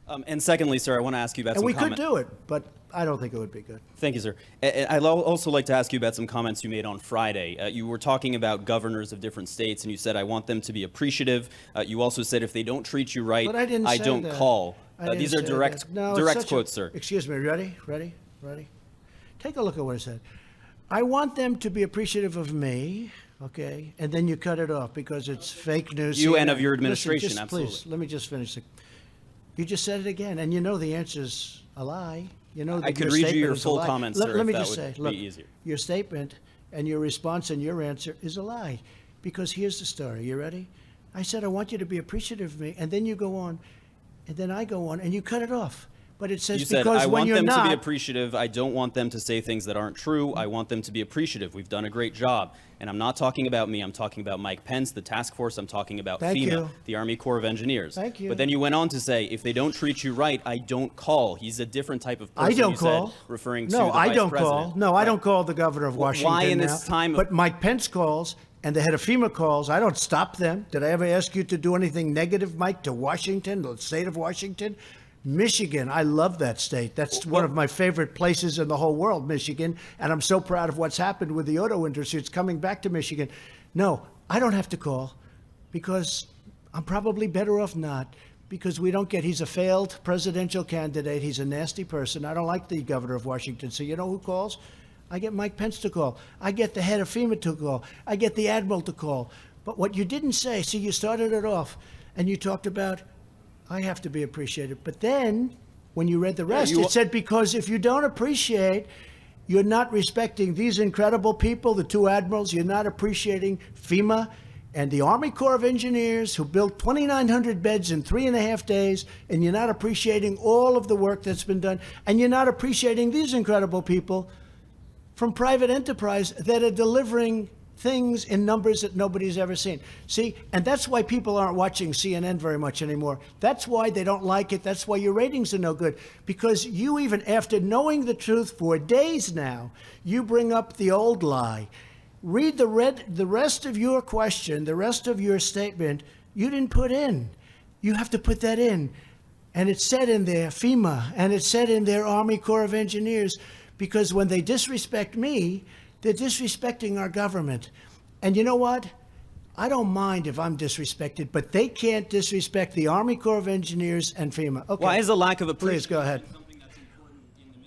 And secondly, sir, I want to ask you about And some we comment. could do it, but I don't think it would be good. Thank you, sir. I'd also like to ask you about some comments you made on Friday. You were talking about governors of different states, and you said, I want them to be appreciative. You also said, if they don't treat you right, But I didn't say don't that. call. I didn't These are say direct, that. No, it's direct such quotes, sir. Excuse me. Ready? Take a look at what I said. I want them to be appreciative of me, okay? And then you cut it off because it's fake news. You and CNN. of your Listen, administration, just absolutely. Please, let me just finish it. You just said it again, and you know the answer's a lie. You know that I could your read you statement your is a full lie. comments, Let sir, me if that just would say, be look, easier. your statement and your response and your answer is a lie. Because here's the story. You ready? I said, I want you to be appreciative of me, and then you go on, and then I go on, and you cut it off. But it says You said, because I when want you're them to be not, appreciative. I don't want them to say things that aren't true. I want them to be appreciative. We've done a great job. And I'm not talking about me. I'm talking about Mike Pence, the task force. I'm talking about Thank FEMA, you. the Army Corps of Engineers. Thank you. But then you went on to say, if they don't treat you right, I don't call. He's a different type of person, I don't you call. said, referring to No, the I vice don't president. call. No, I don't call the governor of Washington why in now. this time of- But Mike Pence calls, and the head of FEMA calls. I don't stop them. Did I ever ask you to do anything negative, Mike, to Washington, the state of Washington? Michigan, I love that state. That's one of my favorite places in the whole world, Michigan. And I'm so proud of what's happened with the auto industry. It's coming back to Michigan. No, I don't have to call because I'm probably better off not, because we don't get, he's a failed presidential candidate. He's a nasty person. I don't like the governor of Washington. So you know who calls? I get Mike Pence to call. I get the head of FEMA to call. I get the admiral to call. But what you didn't say, see, you started it off and you talked about, I have to be appreciated. But then when you read the rest, you- it said, because if you don't appreciate, you're not respecting these incredible people, the two admirals, you're not appreciating FEMA and the Army Corps of Engineers who built 2,900 beds in 3.5 days, and you're not appreciating all of the work that's been done, and you're not appreciating these incredible people from private enterprise that are delivering things in numbers that nobody's ever seen. See, and that's why people aren't watching CNN very much anymore. That's why they don't like it. That's why your ratings are no good. Because you, even after knowing the truth for days now, you bring up the old lie. Read the rest of your question, the rest of your statement, you didn't put in. You have to put that in. And it said in there, FEMA, and it said in there, Army Corps of Engineers, because when they disrespect me, they're disrespecting our government. And you know what? I don't mind if I'm disrespected, but they can't disrespect the Army Corps of Engineers and FEMA. Okay. Why is the lack of Please appreciation? go ahead.